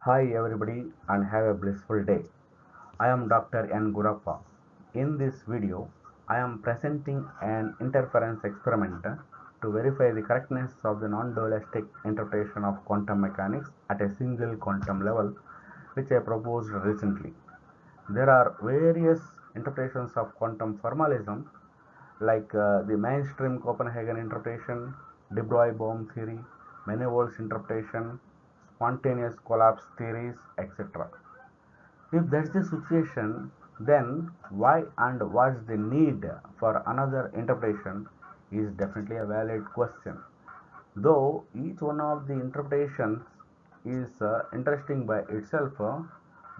Hi everybody and have a blissful day. I am Dr. N. Gurappa. In this video, I am presenting an interference experiment to verify the correctness of the non-dualistic interpretation of quantum mechanics at a single quantum level, which I proposed recently. There are various interpretations of quantum formalism like the mainstream Copenhagen interpretation, de Broglie theory, Manifold's interpretation, spontaneous collapse theories, etc. If that's the situation, then why and what's the need for another interpretation is definitely a valid question. Though each one of the interpretations is interesting by itself,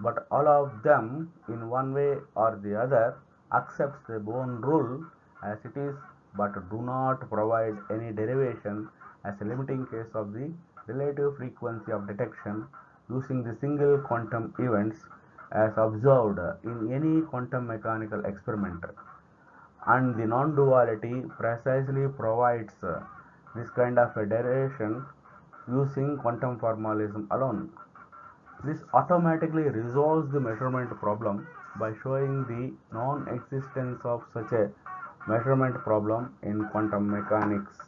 but all of them, in one way or the other, accepts the Bohm rule as it is, but do not provide any derivation as a limiting case of the relative frequency of detection using the single quantum events as observed in any quantum mechanical experiment, and the non-duality precisely provides this kind of a derivation using quantum formalism alone. This automatically resolves the measurement problem by showing the non-existence of such a measurement problem in quantum mechanics.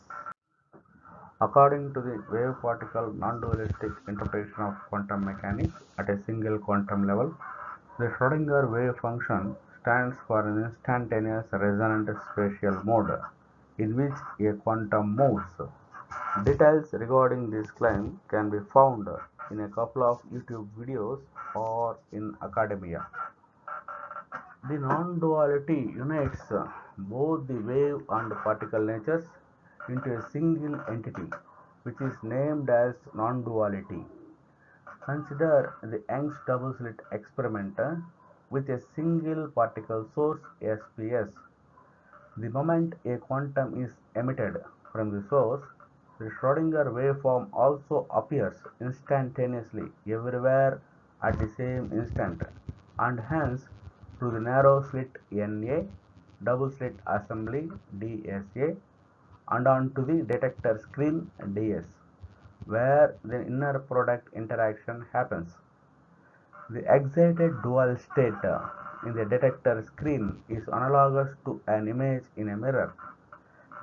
According to the wave-particle non-dualistic interpretation of quantum mechanics at a single quantum level, the Schrödinger wave function stands for an instantaneous resonant spatial mode in which a quantum moves. Details regarding this claim can be found in a couple of YouTube videos or in academia. The non-duality unites both the wave and particle natures into a single entity, which is named as non-duality. Consider the Young's double-slit experiment with a single particle source SPS. The moment a quantum is emitted from the source, the Schrödinger waveform also appears instantaneously everywhere at the same instant, and hence through the narrow slit NA, double slit assembly DSA, and onto the detector screen DS, where the inner product interaction happens. The excited dual state in the detector screen is analogous to an image in a mirror.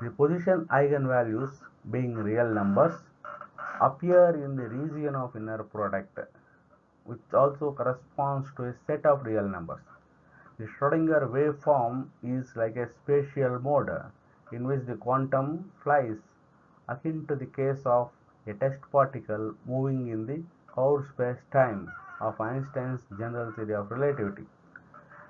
The position eigenvalues, being real numbers, appear in the region of inner product, which also corresponds to a set of real numbers. The Schrödinger waveform is like a spatial mode in which the quantum flies, akin to the case of a test particle moving in the curved space-time of Einstein's general theory of relativity.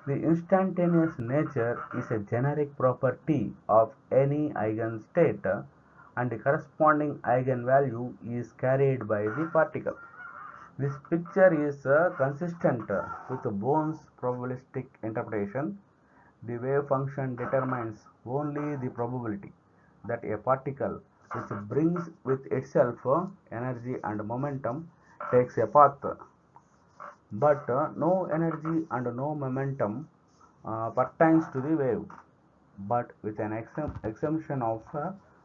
The instantaneous nature is a generic property of any eigenstate, and the corresponding eigenvalue is carried by the particle. This picture is consistent with Bohr's probabilistic interpretation. The wave function determines only the probability that a particle which brings with itself energy and momentum takes a path, but no energy and no momentum pertains to the wave, but with an exemption of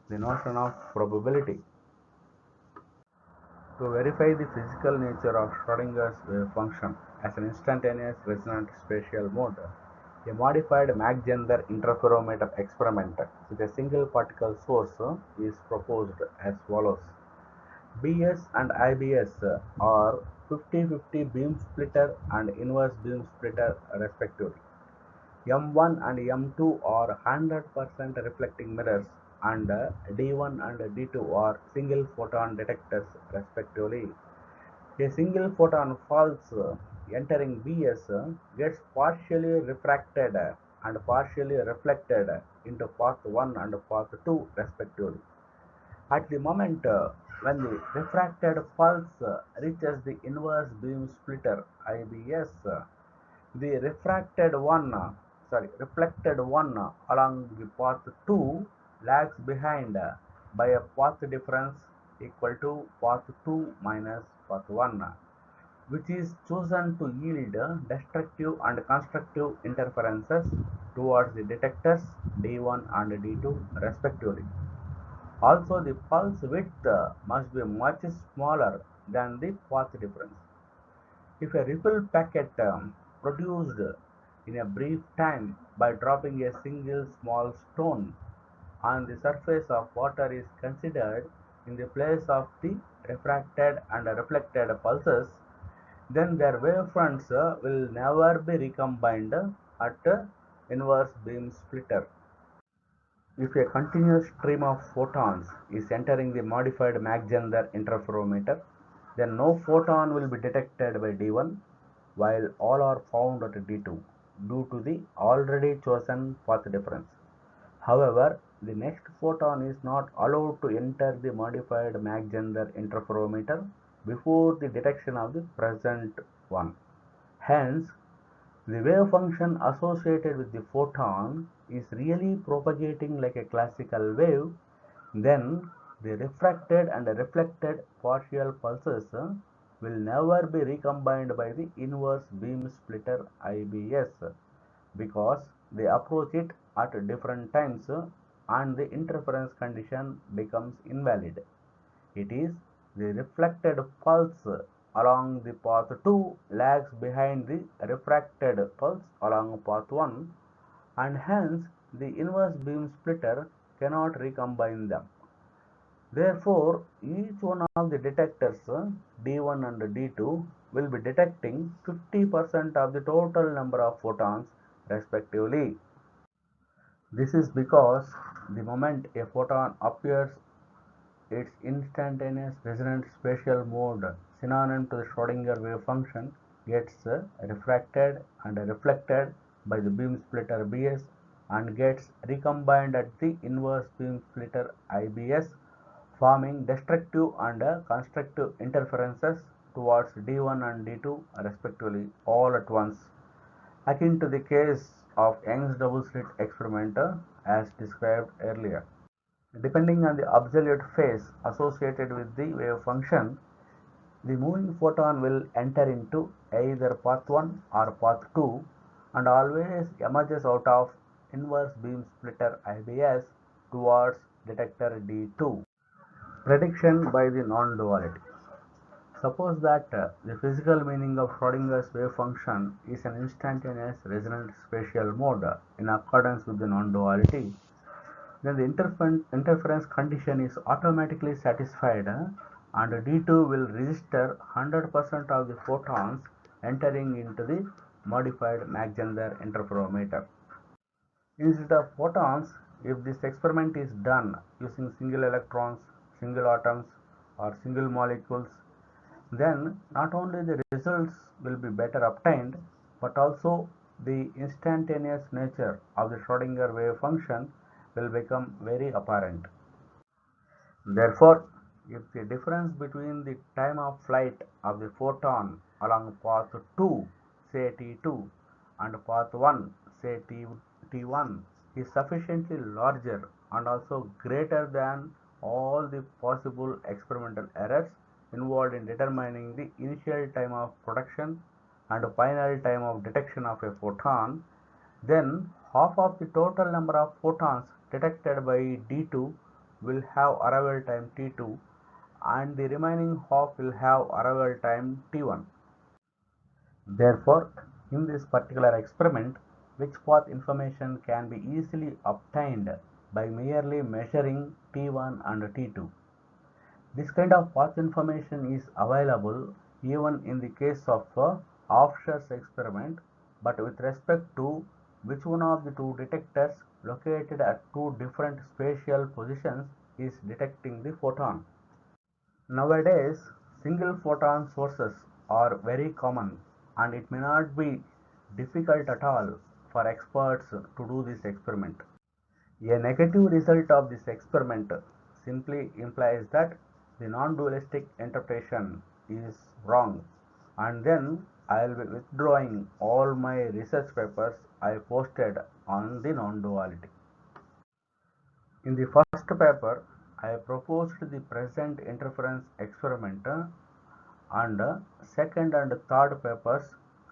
the notion of probability. To verify the physical nature of Schrodinger's wave function as an instantaneous resonant spatial mode, a modified Mach-Zehnder interferometer experiment with a single particle source is proposed as follows. BS and IBS are 50-50 beam splitter and inverse beam splitter respectively. M1 and M2 are 100% reflecting mirrors, and D1 and D2 are single photon detectors respectively. A single photon falls entering BS gets partially refracted and partially reflected into path 1 and path 2 respectively. At the moment when the refracted pulse reaches the inverse beam splitter IBS, the reflected one along the path 2 lags behind by a path difference equal to path 2 minus path 1, which is chosen to yield destructive and constructive interferences towards the detectors D1 and D2 respectively. Also, the pulse width must be much smaller than the path difference. If a ripple packet produced in a brief time by dropping a single small stone on the surface of water is considered in the place of the refracted and reflected pulses, then their wavefronts will never be recombined at inverse beam splitter. If a continuous stream of photons is entering the modified Mach-Zehnder interferometer, then no photon will be detected by D1, while all are found at D2 due to the already chosen path difference. However, the next photon is not allowed to enter the modified Mach-Zehnder interferometer before the detection of the present one. Hence, the wave function associated with the photon is really propagating like a classical wave, then the refracted and reflected partial pulses will never be recombined by the inverse beam splitter IBS because they approach it at different times and the interference condition becomes invalid. It is the reflected pulse along the path 2 lags behind the refracted pulse along path 1, and hence the inverse beam splitter cannot recombine them. Therefore, each one of the detectors D1 and D2 will be detecting 50% of the total number of photons respectively. This is because the moment a photon appears, its instantaneous resonant spatial mode, synonym to the Schrodinger wave function, gets refracted and reflected by the beam splitter Bs and gets recombined at the inverse beam splitter IBS, forming destructive and constructive interferences towards D1 and D2 respectively all at once, akin to the case of Young's double slit experiment as described earlier. Depending on the absolute phase associated with the wave function, the moving photon will enter into either path 1 or path 2 and always emerges out of inverse beam splitter IBS towards detector D2. Prediction by the non-duality. Suppose that the physical meaning of Schrodinger's wave function is an instantaneous resonant spatial mode in accordance with the non-duality, then the interference condition is automatically satisfied and D2 will register 100% of the photons entering into the modified Mach-Zehnder interferometer. Instead of photons, if this experiment is done using single electrons, single atoms or single molecules, then not only the results will be better obtained, but also the instantaneous nature of the Schrodinger wave function will become very apparent. Therefore, if the difference between the time of flight of the photon along path 2, say T2, and path 1, say T1, is sufficiently larger and also greater than all the possible experimental errors involved in determining the initial time of production and final time of detection of a photon, then half of the total number of photons detected by D2 will have arrival time T2 and the remaining half will have arrival time T1. Therefore, in this particular experiment, which path information can be easily obtained by merely measuring T1 and T2. This kind of path information is available even in the case of a Hofscher's experiment, but with respect to which one of the two detectors located at two different spatial positions is detecting the photon. Nowadays, single photon sources are very common and it may not be difficult at all for experts to do this experiment. A negative result of this experiment simply implies that the non-dualistic interpretation is wrong, and then I will be withdrawing all my research papers I posted on the non-duality. In the first paper, I proposed the present interference experiment and second and third papers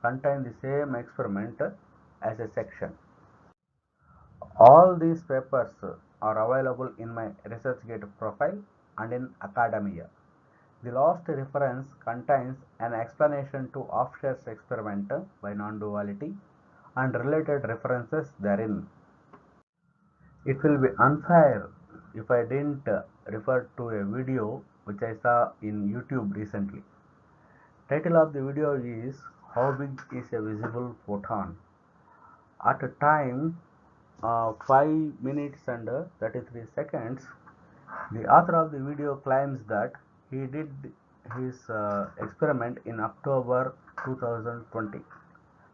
contain the same experiment as a section. All these papers are available in my ResearchGate profile and in academia. The last reference contains an explanation to Hofstede's experiment by non-duality and related references therein. It will be unfair if I didn't refer to a video which I saw in YouTube recently. Title of the video is How Big is a Visible Photon? At a time 5 minutes and 33 seconds, the author of the video claims that he did his experiment in October 2020,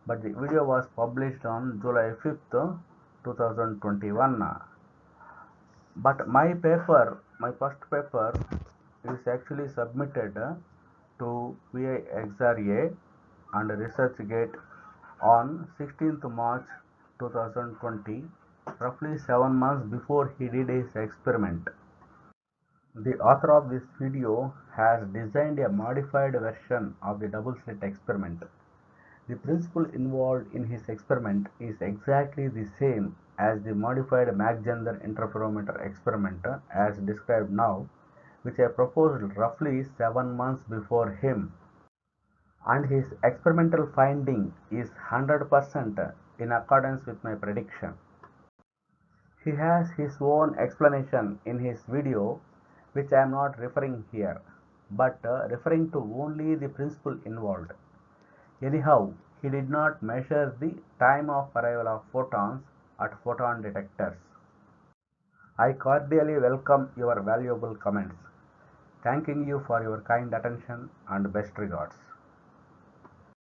but the video was published on July 5th, 2021. But my first paper, is actually submitted to VIXRA and ResearchGate on 16th March 2020, roughly 7 months before he did his experiment. The author of this video has designed a modified version of the double-slit experiment. The principle involved in his experiment is exactly the same as the modified Mach-Zehnder interferometer experiment as described now, which I proposed roughly 7 months before him. And his experimental finding is 100% in accordance with my prediction. He has his own explanation in his video, which I am not referring here, but referring to only the principle involved. Anyhow, he did not measure the time of arrival of photons at photon detectors. I cordially welcome your valuable comments. Thanking you for your kind attention and best regards.